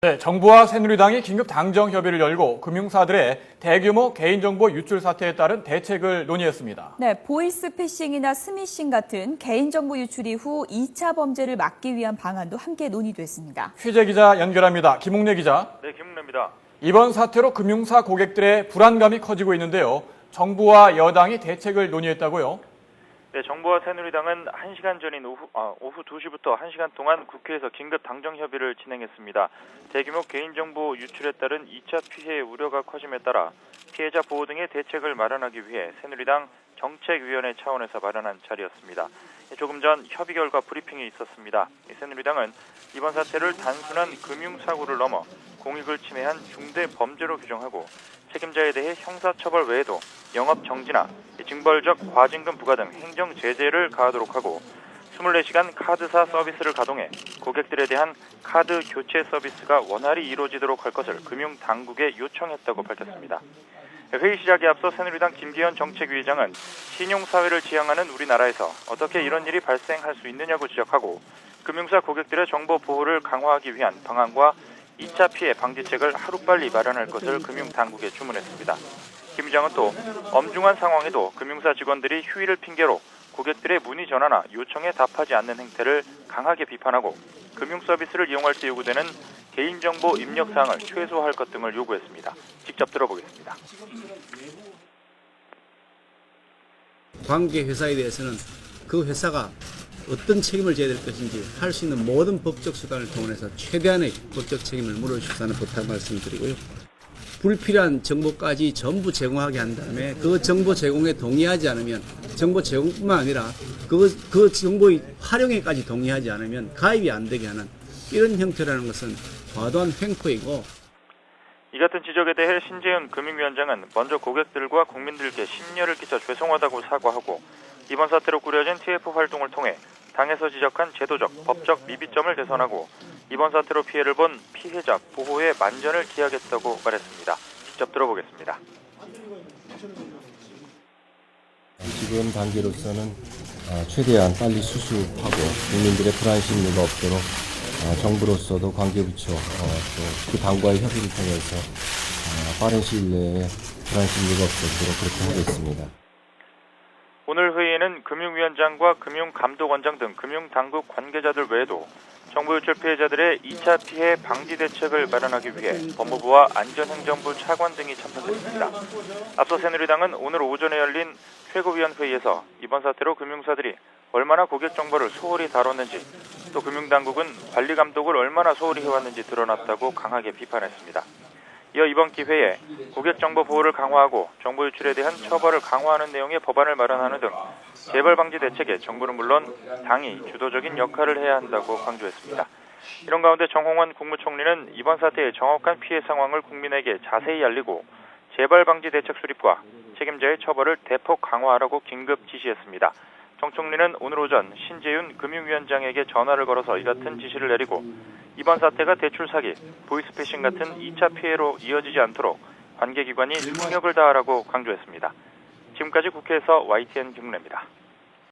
네, 정부와 새누리당이 긴급 당정 협의를 열고 금융사들의 대규모 개인정보 유출 사태에 따른 대책을 논의했습니다. 네, 보이스피싱이나 스미싱 같은 개인정보 유출 이후 2차 범죄를 막기 위한 방안도 함께 논의됐습니다. 취재 기자 연결합니다. 김웅래 기자. 네, 김웅래입니다. 이번 사태로 금융사 고객들의 불안감이 커지고 있는데요. 정부와 여당이 대책을 논의했다고요? 네, 정부와 새누리당은 1시간 전인 오후 2시부터 1시간 동안 국회에서 긴급 당정 협의를 진행했습니다. 대규모 개인정보 유출에 따른 2차 피해의 우려가 커짐에 따라 피해자 보호 등의 대책을 마련하기 위해 새누리당 정책위원회 차원에서 마련한 자리였습니다. 조금 전 협의 결과 브리핑이 있었습니다. 새누리당은 이번 사태를 단순한 금융사고를 넘어 공익을 침해한 중대 범죄로 규정하고 책임자에 대해 형사처벌 외에도 영업 정지나 징벌적 과징금 부과 등 행정 제재를 가하도록 하고 24시간 카드사 서비스를 가동해 고객들에 대한 카드 교체 서비스가 원활히 이루어지도록 할 것을 금융당국에 요청했다고 밝혔습니다. 회의 시작에 앞서 새누리당 김기현 정책위의장은 신용사회를 지향하는 우리나라에서 어떻게 이런 일이 발생할 수 있느냐고 지적하고 금융사 고객들의 정보 보호를 강화하기 위한 방안과 2차 피해 방지책을 하루빨리 마련할 것을 금융당국에 주문했습니다. 김 의장은 또 엄중한 상황에도 금융사 직원들이 휴일을 핑계로 고객들의 문의 전화나 요청에 답하지 않는 행태를 강하게 비판하고 금융 서비스를 이용할 때 요구되는 개인정보 입력 사항을 최소화할 것 등을 요구했습니다. 직접 들어보겠습니다. 관계 회사에 대해서는 그 회사가 어떤 책임을 져야 될 것인지 할 수 있는 모든 법적 수단을 통해서 최대한의 법적 책임을 물어주십사는 부탁 말씀드리고요. 불필요한 정보까지 전부 제공하게 한 다음에 그 정보 제공에 동의하지 않으면 정보 제공뿐만 아니라 그 정보의 활용에까지 동의하지 않으면 가입이 안 되게 하는 이런 형태라는 것은 과도한 횡포이고 이 같은 지적에 대해 신재윤 금융위원장은 먼저 고객들과 국민들께 심려를 끼쳐 죄송하다고 사과하고 이번 사태로 꾸려진 TF 활동을 통해 당에서 지적한 제도적, 법적 미비점을 개선하고 이번 사태로 피해를 본 피해자 보호에 만전을 기하겠다고 말했습니다. 직접 들어보겠습니다. 지금 단계로서는 최대한 빨리 수습하고 국민들의 불안심리가 없도록 정부로서도 관계부처 또 그 당과의 협의를 통해서 빠른 시일 내에 불안심리가 없도록 그렇게 하겠습니다. 오늘 회의에는 금융위원장과 금융감독원장 등 금융당국 관계자들 외에도 정보 유출 피해자들의 2차 피해 방지 대책을 마련하기 위해 법무부와 안전행정부 차관 등이 참석했습니다. 앞서 새누리당은 오늘 오전에 열린 최고위원 회의에서 이번 사태로 금융사들이 얼마나 고객 정보를 소홀히 다뤘는지 또 금융당국은 관리 감독을 얼마나 소홀히 해왔는지 드러났다고 강하게 비판했습니다. 이어 이번 기회에 고객 정보 보호를 강화하고 정보 유출에 대한 처벌을 강화하는 내용의 법안을 마련하는 등 재발 방지 대책에 정부는 물론 당이 주도적인 역할을 해야 한다고 강조했습니다. 이런 가운데 정홍원 국무총리는 이번 사태의 정확한 피해 상황을 국민에게 자세히 알리고 재발 방지 대책 수립과 책임자의 처벌을 대폭 강화하라고 긴급 지시했습니다. 정 총리는 오늘 오전 신재윤 금융위원장에게 전화를 걸어서 이 같은 지시를 내리고 이번 사태가 대출 사기, 보이스피싱 같은 2차 피해로 이어지지 않도록 관계기관이 총력을 다하라고 강조했습니다. 지금까지 국회에서 YTN 김웅래입니다.